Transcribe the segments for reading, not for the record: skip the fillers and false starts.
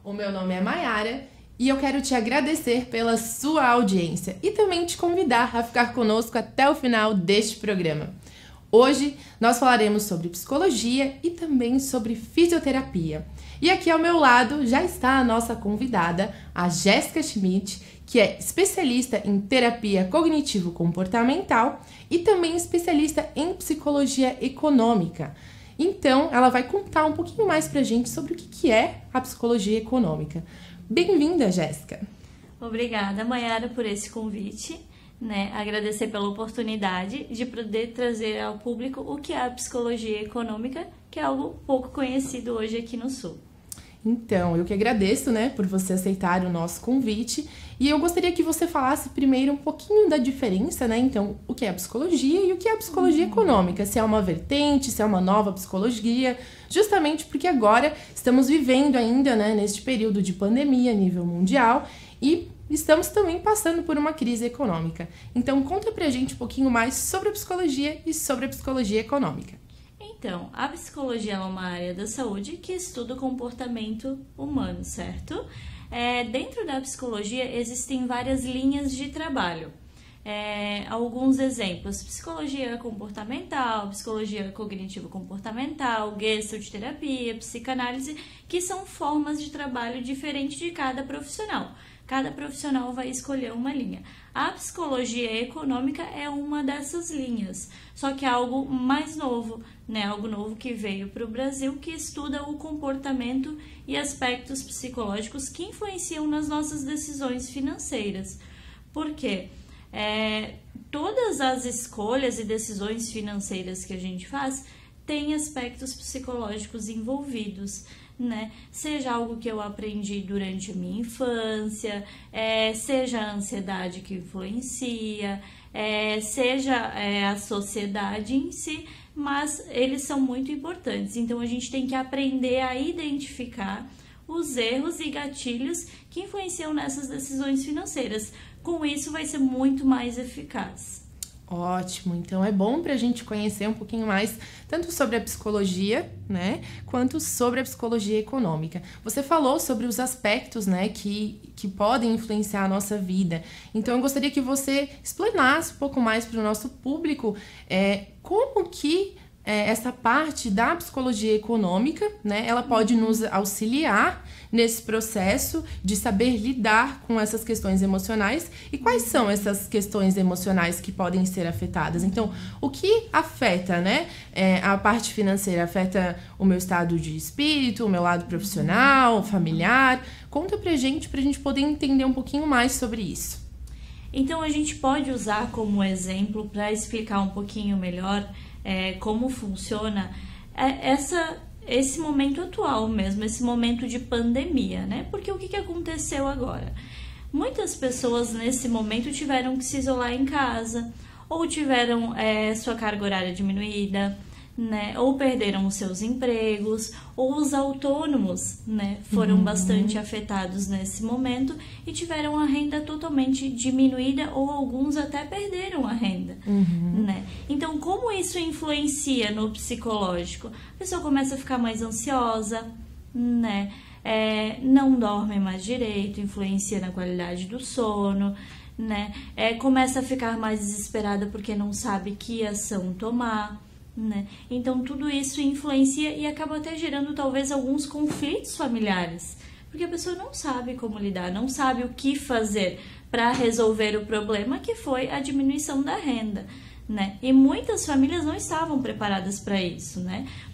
O meu nome é Mayara e eu quero te agradecer pela sua audiência e também te convidar a ficar conosco até o final deste programa. Hoje nós falaremos sobre psicologia e também sobre fisioterapia. E aqui ao meu lado já está a nossa convidada, a Jéssica Schmidt, que é especialista em terapia cognitivo-comportamental e também especialista em psicologia econômica. Então, ela vai contar um pouquinho mais pra gente sobre o que é a psicologia econômica. Bem-vinda, Jéssica! Obrigada, Mayara, por esse convite. Agradecer pela oportunidade de poder trazer ao público o que é a psicologia econômica, que é algo pouco conhecido hoje aqui no Sul. Então, eu que agradeço, por você aceitar o nosso convite. E eu gostaria que você falasse primeiro um pouquinho da diferença, Então, o que é a psicologia e o que é a psicologia econômica. Se é uma vertente, se é uma nova psicologia. Justamente porque agora estamos vivendo ainda, neste período de pandemia a nível mundial. E estamos também passando por uma crise econômica. Então, conta pra gente um pouquinho mais sobre a psicologia e sobre a psicologia econômica. Então, a psicologia é uma área da saúde que estuda o comportamento humano, certo? Dentro da psicologia existem várias linhas de trabalho. Alguns exemplos: psicologia comportamental, psicologia cognitivo-comportamental, Gestalt terapia, psicanálise, que são formas de trabalho diferentes de cada profissional. Cada profissional vai escolher uma linha. A psicologia econômica é uma dessas linhas, só que é algo mais novo, algo novo que veio para o Brasil, que estuda o comportamento e aspectos psicológicos que influenciam nas nossas decisões financeiras. Por quê? Todas as escolhas e decisões financeiras que a gente faz têm aspectos psicológicos envolvidos. Seja algo que eu aprendi durante a minha infância, seja a ansiedade que influencia, seja a sociedade em si, mas eles são muito importantes. Então, a gente tem que aprender a identificar os erros e gatilhos que influenciam nessas decisões financeiras. Com isso, vai ser muito mais eficaz. Ótimo, então é bom para a gente conhecer um pouquinho mais tanto sobre a psicologia, quanto sobre a psicologia econômica. Você falou sobre os aspectos, que podem influenciar a nossa vida. Então eu gostaria que você explanasse um pouco mais para o nosso público como que essa parte da psicologia econômica, ela pode nos auxiliar nesse processo de saber lidar com essas questões emocionais e quais são essas questões emocionais que podem ser afetadas. Então, o que afeta, a parte financeira afeta o meu estado de espírito, o meu lado profissional, familiar. Conta pra gente poder entender um pouquinho mais sobre isso. Então, a gente pode usar como exemplo para explicar um pouquinho melhor como funciona esse momento atual mesmo, esse momento de pandemia, Porque o que aconteceu agora? Muitas pessoas nesse momento tiveram que se isolar em casa, ou tiveram sua carga horária diminuída, ou perderam os seus empregos, ou os autônomos, foram bastante afetados nesse momento e tiveram a renda totalmente diminuída, ou alguns até perderam a renda, Então, como isso influencia no psicológico? A pessoa começa a ficar mais ansiosa, não dorme mais direito, influencia na qualidade do sono, começa a ficar mais desesperada porque não sabe que ação tomar. Então tudo isso influencia e acaba até gerando talvez alguns conflitos familiares, porque a pessoa não sabe como lidar, não sabe o que fazer para resolver o problema, que foi a diminuição da renda, E muitas famílias não estavam preparadas para isso,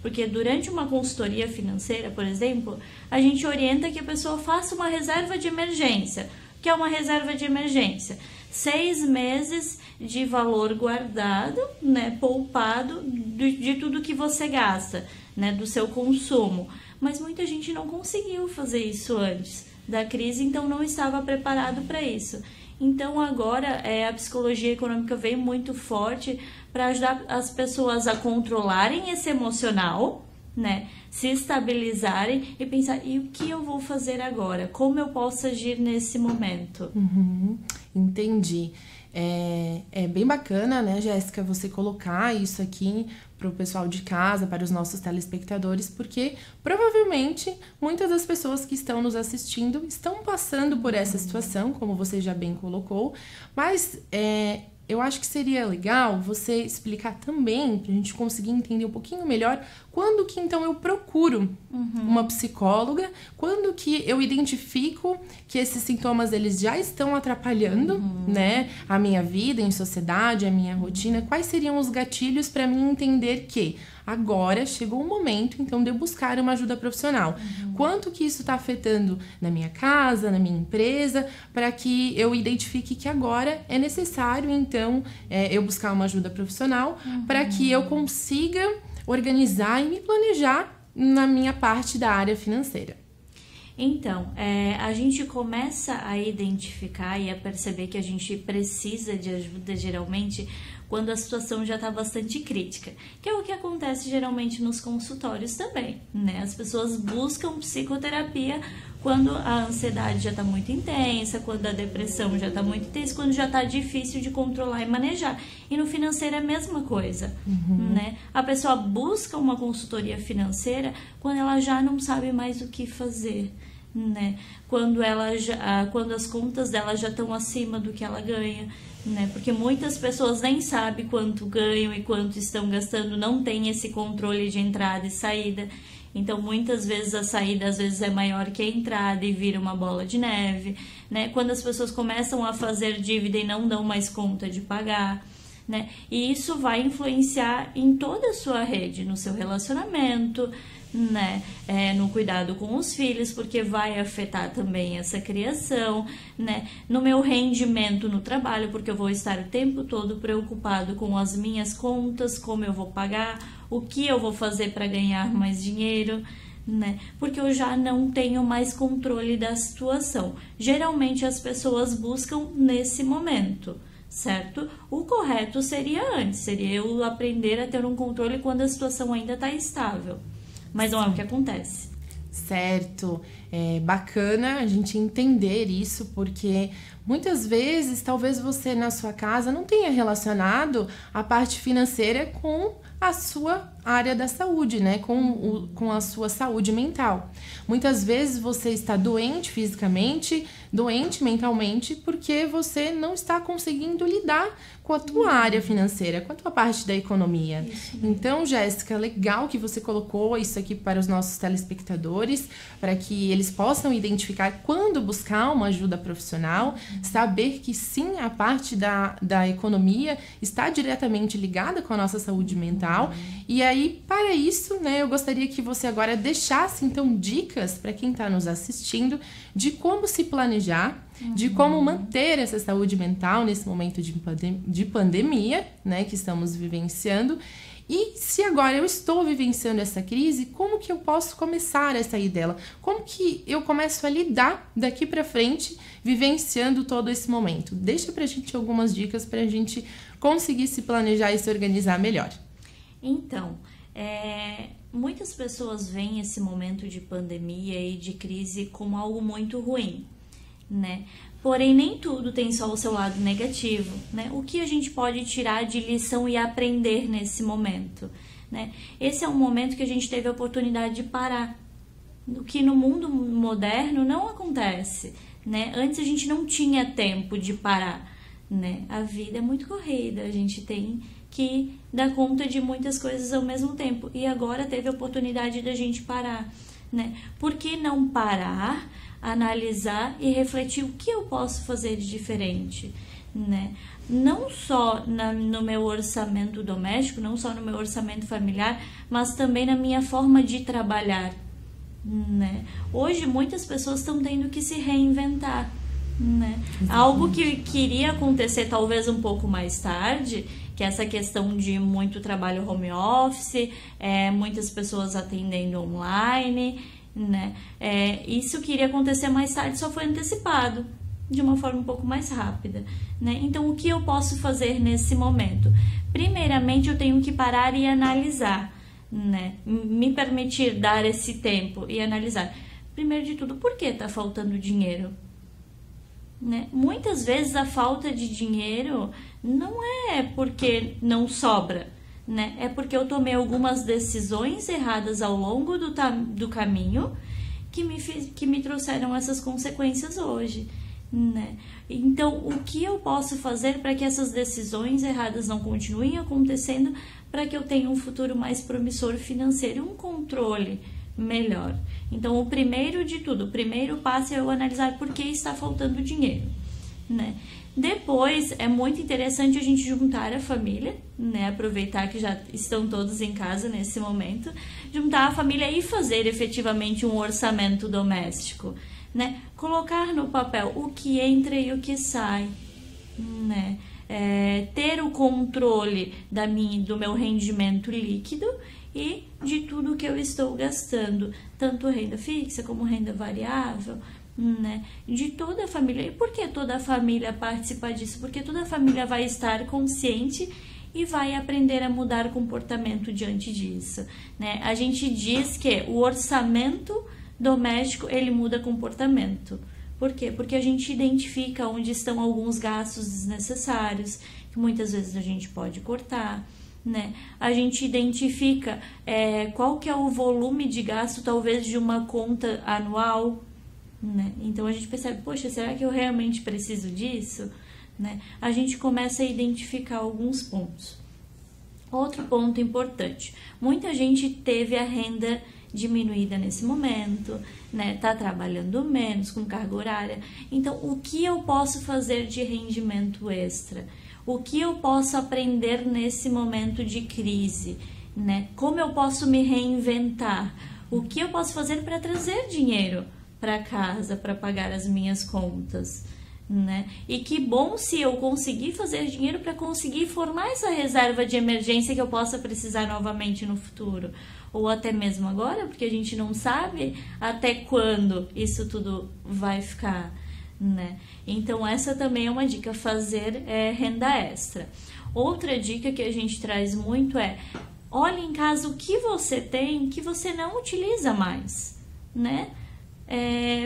Porque durante uma consultoria financeira, por exemplo, a gente orienta que a pessoa faça uma reserva de emergência. O que é uma reserva de emergência? 6 meses de valor guardado, poupado de tudo que você gasta, do seu consumo. Mas muita gente não conseguiu fazer isso antes da crise, então não estava preparado para isso. Então agora a psicologia econômica veio muito forte para ajudar as pessoas a controlarem esse emocional, se estabilizarem e pensar: e o que eu vou fazer agora? Como eu posso agir nesse momento? Entendi. É bem bacana, né, Jéssica, você colocar isso aqui para o pessoal de casa, para os nossos telespectadores, porque provavelmente muitas das pessoas que estão nos assistindo estão passando por essa situação, como você já bem colocou, mas eu acho que seria legal você explicar também, para a gente conseguir entender um pouquinho melhor, quando que então eu procuro uma psicóloga, quando que eu identifico que esses sintomas eles já estão atrapalhando, né, a minha vida em sociedade, a minha rotina, quais seriam os gatilhos para mim entender que agora chegou o momento, então, de eu buscar uma ajuda profissional. Quanto que isso está afetando na minha casa, na minha empresa, para que eu identifique que agora é necessário, então, eu buscar uma ajuda profissional, para que eu consiga organizar e me planejar na minha parte da área financeira. Então, a gente começa a identificar e a perceber que a gente precisa de ajuda, geralmente, quando a situação já está bastante crítica, que é o que acontece geralmente nos consultórios também, né? As pessoas buscam psicoterapia quando a ansiedade já está muito intensa, quando a depressão já está muito intensa, quando já está difícil de controlar e manejar. E no financeiro é a mesma coisa, né? A pessoa busca uma consultoria financeira quando ela já não sabe mais o que fazer, né? Quando as contas dela já estão acima do que ela ganha, né? Porque muitas pessoas nem sabem quanto ganham e quanto estão gastando, não tem esse controle de entrada e saída. Então, muitas vezes a saída às vezes é maior que a entrada e vira uma bola de neve, né? Quando as pessoas começam a fazer dívida e não dão mais conta de pagar, né? E isso vai influenciar em toda a sua rede, no seu relacionamento, né? No cuidado com os filhos, porque vai afetar também essa criação, né? No meu rendimento no trabalho, porque eu vou estar o tempo todo preocupado com as minhas contas, como eu vou pagar, o que eu vou fazer para ganhar mais dinheiro, né? Porque eu já não tenho mais controle da situação. Geralmente as pessoas buscam nesse momento, certo? O correto seria antes, seria eu aprender a ter um controle quando a situação ainda está estável. Mas não é o que acontece. Certo. É bacana a gente entender isso, porque muitas vezes, talvez você na sua casa não tenha relacionado a parte financeira com a sua área da saúde, né? Com a sua saúde mental. Muitas vezes você está doente fisicamente, doente mentalmente, porque você não está conseguindo lidar com a tua área financeira, com a tua parte da economia. Então, Jéssica, legal que você colocou isso aqui para os nossos telespectadores, para que eles possam identificar quando buscar uma ajuda profissional, saber que sim, a parte da economia está diretamente ligada com a nossa saúde mental. E aí, para isso, né, eu gostaria que você agora deixasse, então, dicas para quem está nos assistindo de como se planejar, de como manter essa saúde mental nesse momento de pandemia, né, que estamos vivenciando. E se agora eu estou vivenciando essa crise, como que eu posso começar a sair dela? Como que eu começo a lidar daqui para frente, vivenciando todo esse momento? Deixa pra gente algumas dicas pra gente conseguir se planejar e se organizar melhor. Então, muitas pessoas veem esse momento de pandemia e de crise como algo muito ruim, né? Porém, nem tudo tem só o seu lado negativo, né? O que a gente pode tirar de lição e aprender nesse momento, né? Esse é um momento que a gente teve a oportunidade de parar, o que no mundo moderno não acontece, né? Antes a gente não tinha tempo de parar, né? A vida é muito corrida, a gente tem que dar conta de muitas coisas ao mesmo tempo, e agora teve a oportunidade da gente parar, né? Por que não parar, analisar e refletir o que eu posso fazer de diferente, né? Não só no meu orçamento doméstico, não só no meu orçamento familiar, mas também na minha forma de trabalhar, né? Hoje muitas pessoas estão tendo que se reinventar, né? Algo que queria acontecer talvez um pouco mais tarde, que é essa questão de muito trabalho home office, muitas pessoas atendendo online, né? Isso que iria acontecer mais tarde só foi antecipado de uma forma um pouco mais rápida, né? Então, o que eu posso fazer nesse momento? Primeiramente, eu tenho que parar e analisar, né? Me permitir dar esse tempo e analisar. Primeiro de tudo, por que está faltando dinheiro? né? Muitas vezes a falta de dinheiro não é porque não sobra, né? É porque eu tomei algumas decisões erradas ao longo do caminho que me trouxeram essas consequências hoje, né? Então, o que eu posso fazer para que essas decisões erradas não continuem acontecendo, para que eu tenha um futuro mais promissor financeiro, um controle melhor? Então, o primeiro passo é eu analisar por que está faltando dinheiro, né? Depois, é muito interessante a gente juntar a família, né? Aproveitar que já estão todos em casa nesse momento, juntar a família e fazer efetivamente um orçamento doméstico, né? Colocar no papel o que entra e o que sai, né? Ter o controle do meu rendimento líquido e de tudo que eu estou gastando, tanto renda fixa como renda variável, né? De toda a família. E por que toda a família participa disso? Porque toda a família vai estar consciente e vai aprender a mudar comportamento diante disso, né? A gente diz que o orçamento doméstico, ele muda comportamento. Por quê? Porque a gente identifica onde estão alguns gastos desnecessários, que muitas vezes a gente pode cortar, né? A gente identifica qual que é o volume de gasto, talvez, de uma conta anual, né? Então a gente percebe, poxa, será que eu realmente preciso disso? Né? A gente começa a identificar alguns pontos. Outro ponto importante, muita gente teve a renda diminuída nesse momento, né? Tá trabalhando menos, com carga horária. Então, o que eu posso fazer de rendimento extra? O que eu posso aprender nesse momento de crise, né? Como eu posso me reinventar? O que eu posso fazer para trazer dinheiro para casa, para pagar as minhas contas, né? E que bom se eu conseguir fazer dinheiro para conseguir formar essa reserva de emergência que eu possa precisar novamente no futuro, ou até mesmo agora, porque a gente não sabe até quando isso tudo vai ficar, né? Então essa também é uma dica, fazer renda extra. Outra dica que a gente traz muito olhe em casa o que você tem que você não utiliza mais, né?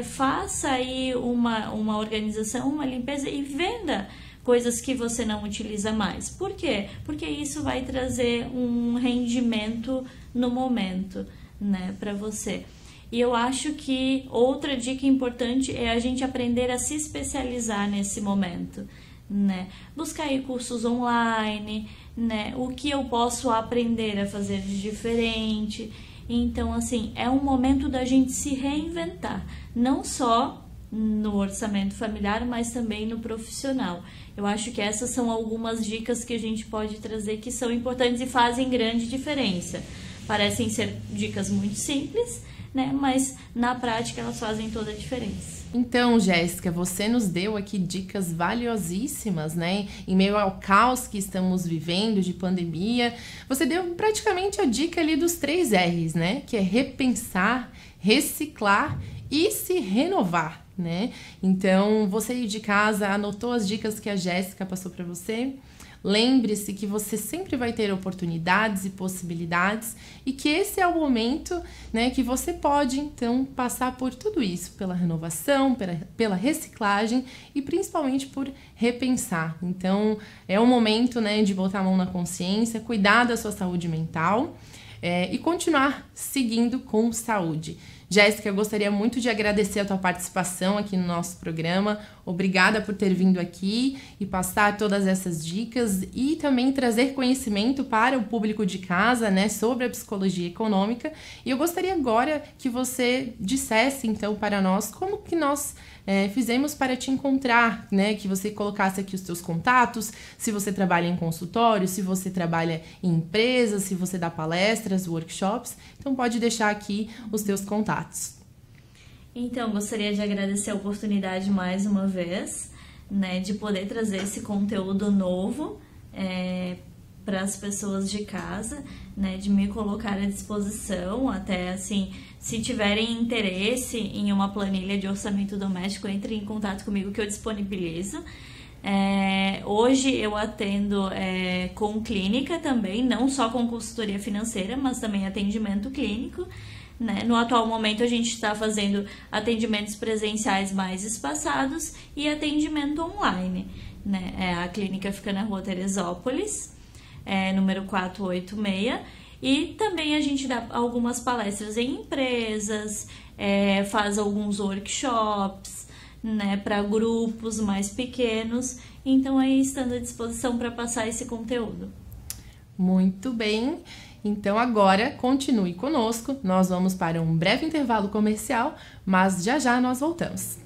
Faça aí uma organização, uma limpeza e venda coisas que você não utiliza mais. Por quê? Porque isso vai trazer um rendimento no momento, né, para você. E eu acho que outra dica importante é a gente aprender a se especializar nesse momento, né? Buscar aí cursos online, né? O que eu posso aprender a fazer de diferente. Então, assim, é um momento da gente se reinventar, não só no orçamento familiar, mas também no profissional. Eu acho que essas são algumas dicas que a gente pode trazer que são importantes e fazem grande diferença. Parecem ser dicas muito simples, né? Mas na prática elas fazem toda a diferença. Então, Jéssica, você nos deu aqui dicas valiosíssimas, né? Em meio ao caos que estamos vivendo de pandemia, você deu praticamente a dica ali dos 3 R's, né? Que é repensar, reciclar e se renovar, né? Então, você aí de casa anotou as dicas que a Jéssica passou para você? Lembre-se que você sempre vai ter oportunidades e possibilidades e que esse é o momento, né, que você pode, então, passar por tudo isso, pela renovação, pela reciclagem e principalmente por repensar. Então, é o momento, né, de botar a mão na consciência, cuidar da sua saúde mental e continuar seguindo com saúde. Jéssica, eu gostaria muito de agradecer a tua participação aqui no nosso programa. Obrigada por ter vindo aqui e passar todas essas dicas e também trazer conhecimento para o público de casa, né, sobre a psicologia econômica. E eu gostaria agora que você dissesse, então, para nós como que nós fizemos para te encontrar, né, que você colocasse aqui os teus contatos, se você trabalha em consultório, se você trabalha em empresas, se você dá palestras, workshops. Então, pode deixar aqui os teus contatos. Então, gostaria de agradecer a oportunidade mais uma vez, né, de poder trazer esse conteúdo novo para as pessoas de casa, né, de me colocar à disposição, até assim, se tiverem interesse em uma planilha de orçamento doméstico, entre em contato comigo que eu disponibilizo. Hoje eu atendo com clínica também, não só com consultoria financeira, mas também atendimento clínico, né? No atual momento, a gente está fazendo atendimentos presenciais mais espaçados e atendimento online, né? A clínica fica na Rua Teresópolis, número 486, e também a gente dá algumas palestras em empresas, faz alguns workshops, né, para grupos mais pequenos. Então, aí estando à disposição para passar esse conteúdo. Muito bem. Então, agora, continue conosco. Nós vamos para um breve intervalo comercial, mas já já nós voltamos.